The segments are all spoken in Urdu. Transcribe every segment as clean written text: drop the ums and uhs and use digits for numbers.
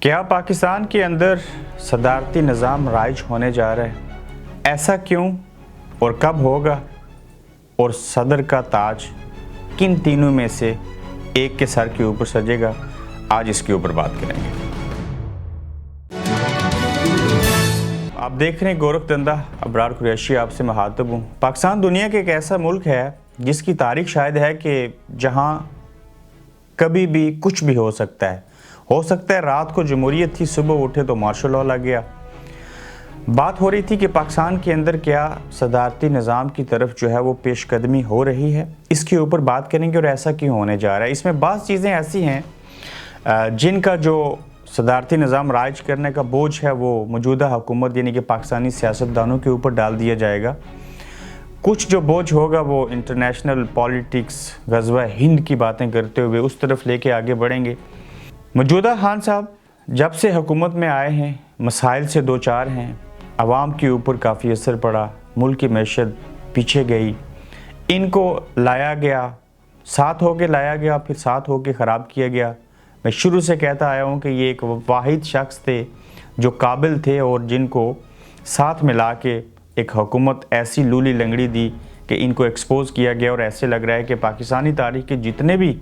کیا پاکستان کے اندر صدارتی نظام رائج ہونے جا رہا ہے؟ ایسا کیوں اور کب ہوگا؟ اور صدر کا تاج کن تینوں میں سے ایک کے سر کے اوپر سجے گا؟ آج اس کے اوپر بات کریں گے۔ آپ دیکھ رہے ہیں گورکھ دندہ، ابرار قریشی آپ سے مخاطب ہوں۔ پاکستان دنیا کے ایک ایسا ملک ہے جس کی تاریخ شاید ہے کہ جہاں کبھی بھی کچھ بھی ہو سکتا ہے رات کو جمہوریت تھی، صبح اٹھے تو مارشل لاء لگ گیا۔ بات ہو رہی تھی کہ پاکستان کے اندر کیا صدارتی نظام کی طرف جو ہے وہ پیش قدمی ہو رہی ہے، اس کے اوپر بات کریں گے اور ایسا کیوں ہونے جا رہا ہے۔ اس میں بعض چیزیں ایسی ہیں جن کا جو صدارتی نظام رائج کرنے کا بوجھ ہے وہ موجودہ حکومت یعنی کہ پاکستانی سیاستدانوں کے اوپر ڈال دیا جائے گا۔ کچھ جو بوجھ ہوگا وہ انٹرنیشنل پالیٹکس، غزوہ ہند کی باتیں کرتے ہوئے اس طرف لے کے آگے بڑھیں گے۔ موجودہ خان صاحب جب سے حکومت میں آئے ہیں مسائل سے دو چار ہیں، عوام کے اوپر کافی اثر پڑا، ملک کی معیشت پیچھے گئی، ان کو لایا گیا، ساتھ ہو کے لایا گیا، پھر ساتھ ہو کے خراب کیا گیا۔ میں شروع سے کہتا آیا ہوں کہ یہ ایک واحد شخص تھے جو قابل تھے اور جن کو ساتھ ملا کے ایک حکومت ایسی لولی لنگڑی دی کہ ان کو ایکسپوز کیا گیا، اور ایسے لگ رہا ہے کہ پاکستانی تاریخ کے جتنے بھی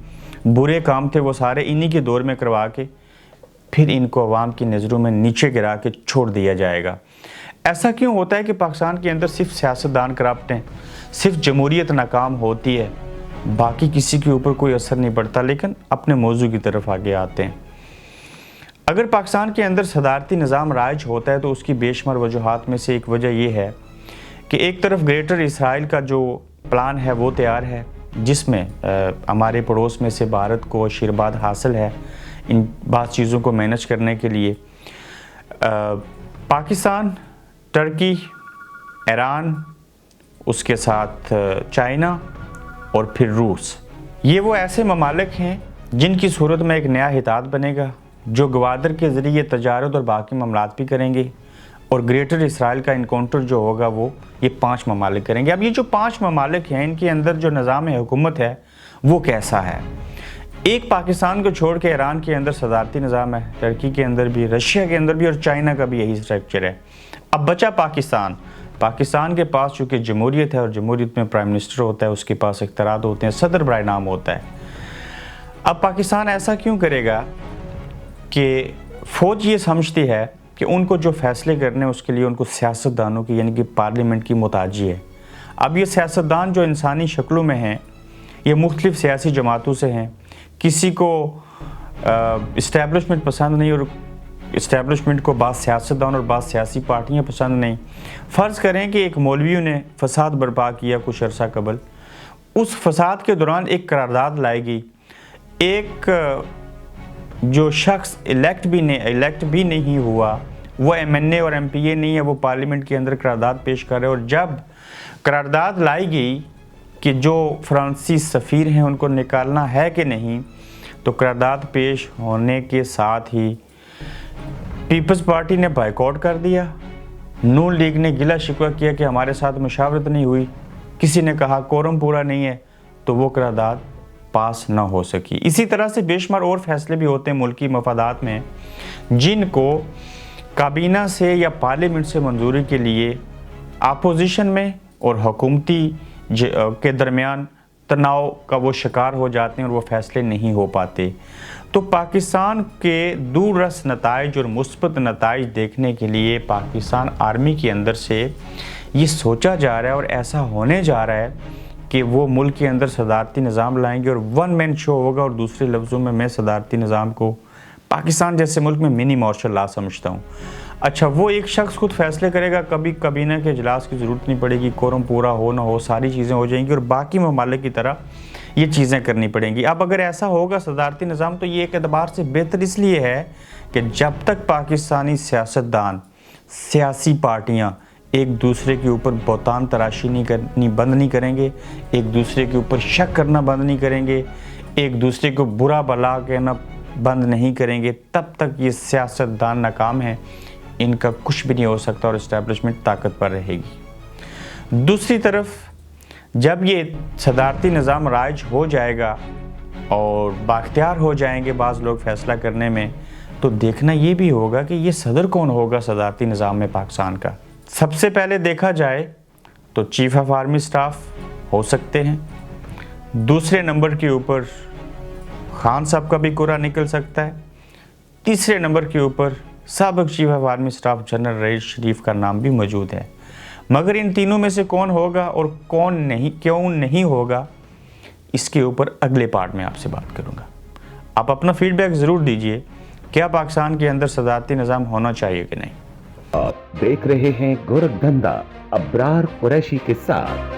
برے کام تھے وہ سارے انہی کے دور میں کروا کے پھر ان کو عوام کی نظروں میں نیچے گرا کے چھوڑ دیا جائے گا۔ ایسا کیوں ہوتا ہے کہ پاکستان کے اندر صرف سیاستدان کرپٹ ہیں، صرف جمہوریت ناکام ہوتی ہے، باقی کسی کے اوپر کوئی اثر نہیں پڑتا؟ لیکن اپنے موضوع کی طرف آگے آتے ہیں۔ اگر پاکستان کے اندر صدارتی نظام رائج ہوتا ہے تو اس کی بے شمار وجوہات میں سے ایک وجہ یہ ہے کہ ایک طرف گریٹر اسرائیل کا جو پلان ہے وہ تیار ہے، جس میں ہمارے پڑوس میں سے بھارت کو آشیرواد حاصل ہے ان بعض چیزوں کو مینج کرنے کے لیے۔ پاکستان، ترکی، ایران، اس کے ساتھ چائنا اور پھر روس، یہ وہ ایسے ممالک ہیں جن کی صورت میں ایک نیا اتحاد بنے گا جو گوادر کے ذریعے تجارت اور باقی معاملات بھی کریں گے، اور گریٹر اسرائیل کا انکاؤنٹر جو ہوگا وہ یہ 5 ممالک کریں گے۔ اب یہ جو 5 ممالک ہیں ان کے اندر جو نظام حکومت ہے وہ کیسا ہے؟ ایک پاکستان کو چھوڑ کے ایران کے اندر صدارتی نظام ہے، ترکی کے اندر بھی، رشیا کے اندر بھی، اور چائنا کا بھی یہی اسٹرکچر ہے۔ اب بچا پاکستان کے پاس چونکہ جمہوریت ہے اور جمہوریت میں پرائم منسٹر ہوتا ہے، اس کے پاس اختیارات ہوتے ہیں، صدر برائے نام ہوتا ہے۔ اب پاکستان ایسا کیوں کرے گا کہ فوج یہ سمجھتی ہے کہ ان کو جو فیصلے کرنے اس کے لیے ان کو سیاستدانوں کی یعنی کہ پارلیمنٹ کی محتاجی ہے۔ اب یہ سیاستدان جو انسانی شکلوں میں ہیں یہ مختلف سیاسی جماعتوں سے ہیں، کسی کو اسٹیبلشمنٹ پسند نہیں اور اسٹیبلشمنٹ کو بعض سیاستدان اور بعض سیاسی پارٹیاں پسند نہیں۔ فرض کریں کہ ایک مولویوں نے فساد برپا کیا کچھ عرصہ قبل، اس فساد کے دوران ایک قرارداد لائے گی، ایک جو شخص الیکٹ بھی نہیں ہوا، وہ ایم این اے اور ایم پی اے نہیں ہے، وہ پارلیمنٹ کے اندر قرارداد پیش کر رہے، اور جب قرارداد لائی گئی کہ جو فرانسیسی سفیر ہیں ان کو نکالنا ہے کہ نہیں، تو قرارداد پیش ہونے کے ساتھ ہی پیپلز پارٹی نے بائیکاٹ کر دیا، نون لیگ نے گلہ شکوہ کیا کہ ہمارے ساتھ مشاورت نہیں ہوئی، کسی نے کہا کورم پورا نہیں ہے، تو وہ قرارداد پاس نہ ہو سکی۔ اسی طرح سے بے شمار اور فیصلے بھی ہوتے ہیں ملکی مفادات میں جن کو کابینہ سے یا پارلیمنٹ سے منظوری کے لیے اپوزیشن میں اور حکومتی کے درمیان تناؤ کا وہ شکار ہو جاتے ہیں اور وہ فیصلے نہیں ہو پاتے۔ تو پاکستان کے دور رس نتائج اور مثبت نتائج دیکھنے کے لیے پاکستان آرمی کے اندر سے یہ سوچا جا رہا ہے اور ایسا ہونے جا رہا ہے کہ وہ ملک کے اندر صدارتی نظام لائیں گے اور ون مین شو ہوگا، اور دوسرے لفظوں میں صدارتی نظام کو پاکستان جیسے ملک میں منی مارشل لاء سمجھتا ہوں۔ اچھا، وہ ایک شخص خود فیصلے کرے گا، کبھی کابینہ کے اجلاس کی ضرورت نہیں پڑے گی، کورم پورا ہو نہ ہو ساری چیزیں ہو جائیں گی اور باقی ممالک کی طرح یہ چیزیں کرنی پڑیں گی۔ اب اگر ایسا ہوگا صدارتی نظام تو یہ ایک اعتبار سے بہتر اس لیے ہے کہ جب تک پاکستانی سیاستدان، سیاسی پارٹیاں ایک دوسرے کے اوپر بہتان تراشی بند نہیں کریں گے، ایک دوسرے کے اوپر شک کرنا بند نہیں کریں گے، ایک دوسرے کو برا بلا کہنا بند نہیں کریں گے، تب تک یہ سیاستدان ناکام ہیں، ان کا کچھ بھی نہیں ہو سکتا اور اسٹیبلشمنٹ طاقت پر رہے گی۔ دوسری طرف جب یہ صدارتی نظام رائج ہو جائے گا اور بااختیار ہو جائیں گے بعض لوگ فیصلہ کرنے میں، تو دیکھنا یہ بھی ہوگا کہ یہ صدر کون ہوگا صدارتی نظام میں پاکستان کا. سب سے پہلے دیکھا جائے تو چیف آف آرمی سٹاف ہو سکتے ہیں. دوسرے نمبر کے اوپر خان صاحب کا بھی قرعہ نکل سکتا ہے. تیسرے نمبر کے اوپر سابق chief of army staff general Raees Sharif کا نام بھی موجود ہے. مگر ان تینوں میں سے کون ہوگا اور کیوں نہیں ہوگا، اس کے اوپر اگلے پارٹ میں آپ سے بات کروں گا. آپ اپنا فیڈ بیک ضرور دیجئے، کیا پاکستان کے اندر صدارتی نظام ہونا چاہیے کہ نہیں. آپ دیکھ رہے ہیں گورکھ دھندا ابرار قریشی کے ساتھ.